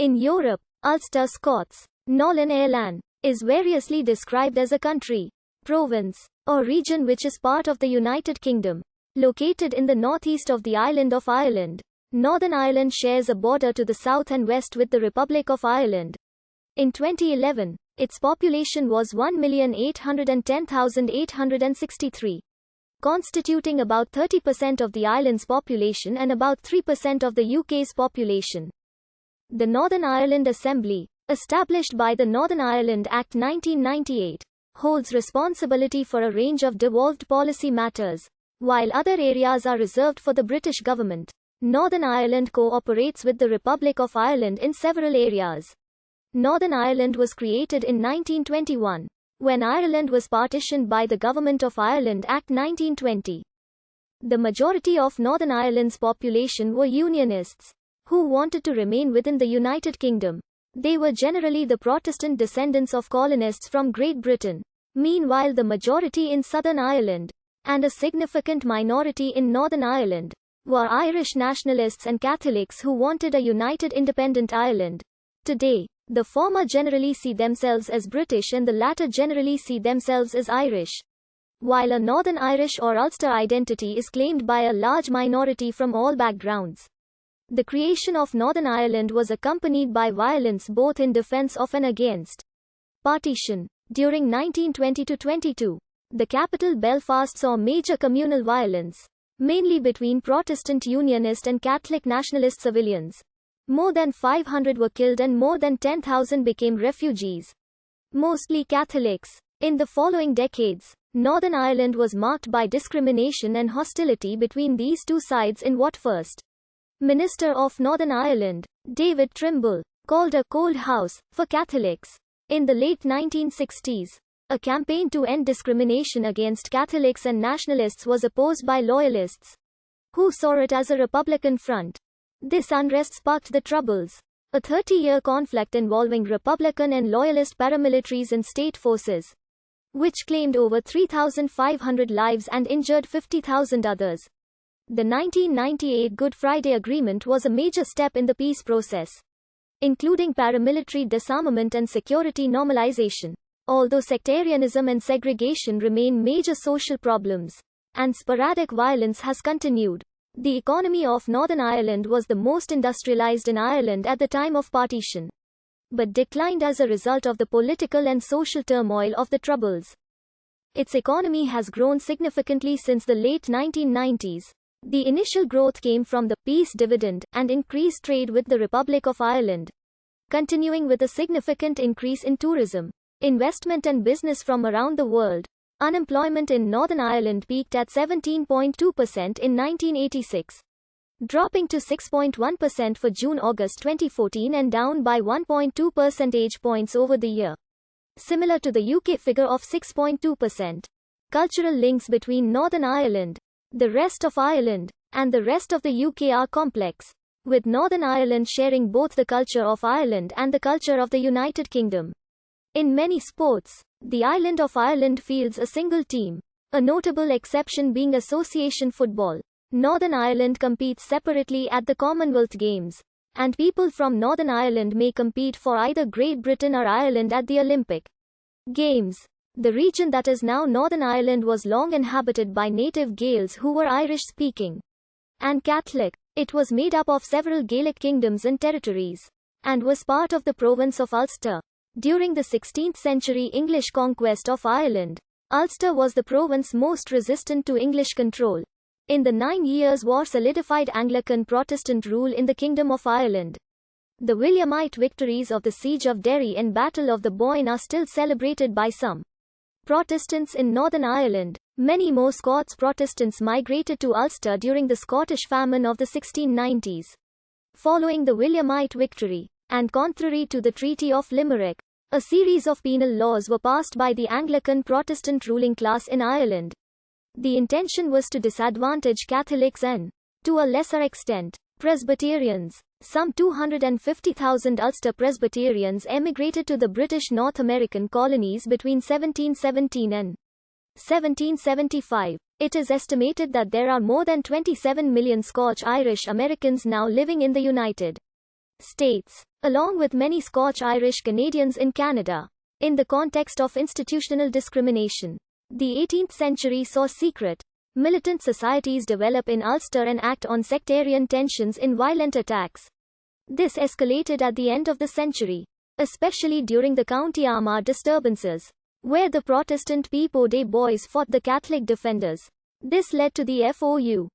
In Europe, Ulster, Scots, Northern Ireland, is variously described as a country, province, or region which is part of the United Kingdom, located in the northeast of the island of Ireland. Northern Ireland shares a border to the south and west with the Republic of Ireland. In 2011, its population was 1,810,863, constituting about 30% of the island's population and about 3% of the UK's population. The Northern Ireland Assembly, established by the Northern Ireland Act 1998, holds responsibility for a range of devolved policy matters, while other areas are reserved for the British government. Northern Ireland cooperates with the Republic of Ireland in several areas. Northern Ireland was created in 1921, when Ireland was partitioned by the Government of Ireland Act 1920. The majority of Northern Ireland's population were Unionists, who wanted to remain within the United Kingdom. They were generally the Protestant descendants of colonists from Great Britain. Meanwhile, the majority in Southern Ireland, and a significant minority in Northern Ireland, were Irish nationalists and Catholics who wanted a united independent Ireland. Today, the former generally see themselves as British and the latter generally see themselves as Irish. While a Northern Irish or Ulster identity is claimed by a large minority from all backgrounds, the creation of Northern Ireland was accompanied by violence both in defence of and against partition. During 1920-22, the capital Belfast saw major communal violence, mainly between Protestant Unionist and Catholic nationalist civilians. More than 500 were killed and more than 10,000 became refugees, mostly Catholics. In the following decades, Northern Ireland was marked by discrimination and hostility between these two sides in what First Minister of Northern Ireland, David Trimble, called a cold house for Catholics. In the late 1960s, a campaign to end discrimination against Catholics and nationalists was opposed by loyalists, who saw it as a Republican front. This unrest sparked the Troubles, a 30-year conflict involving Republican and Loyalist paramilitaries and state forces, which claimed over 3,500 lives and injured 50,000 others. The 1998 Good Friday Agreement was a major step in the peace process, including paramilitary disarmament and security normalization. Although sectarianism and segregation remain major social problems, and sporadic violence has continued, the economy of Northern Ireland was the most industrialized in Ireland at the time of partition, but declined as a result of the political and social turmoil of the Troubles. Its economy has grown significantly since the late 1990s. The initial growth came from the peace dividend and increased trade with the Republic of Ireland, continuing with a significant increase in tourism, investment and business from around the world. Unemployment in Northern Ireland peaked at 17.2% in 1986, dropping to 6.1% for June-August 2014 and down by 1.2 percentage points over the year, similar to the UK figure of 6.2%. Cultural links between Northern Ireland, the rest of Ireland, and the rest of the UK are complex, with Northern Ireland sharing both the culture of Ireland and the culture of the United Kingdom. In many sports, the island of Ireland fields a single team, a notable exception being association football. Northern Ireland competes separately at the Commonwealth Games, and people from Northern Ireland may compete for either Great Britain or Ireland at the Olympic Games. The region that is now Northern Ireland was long inhabited by native Gaels who were Irish-speaking and Catholic. It was made up of several Gaelic kingdoms and territories, and was part of the province of Ulster. During the 16th century English conquest of Ireland, Ulster was the province most resistant to English control. In the 9 Years' War solidified Anglican Protestant rule in the Kingdom of Ireland. The Williamite victories of the Siege of Derry and Battle of the Boyne are still celebrated by some Protestants in Northern Ireland. Many more Scots Protestants migrated to Ulster during the Scottish famine of the 1690s. Following the Williamite victory, and contrary to the Treaty of Limerick, a series of penal laws were passed by the Anglican Protestant ruling class in Ireland. The intention was to disadvantage Catholics and, to a lesser extent, Presbyterians. Some 250,000 Ulster Presbyterians emigrated to the British North American colonies between 1717 and 1775. It is estimated that there are more than 27 million Scotch-Irish Americans now living in the United states, along with many Scotch-Irish Canadians in Canada. In the context of institutional discrimination, the 18th century saw secret, militant societies develop in Ulster and act on sectarian tensions in violent attacks. This escalated at the end of the century, especially during the County Armagh disturbances, where the Protestant Peapoe Day Boys fought the Catholic defenders. This led to the FOU,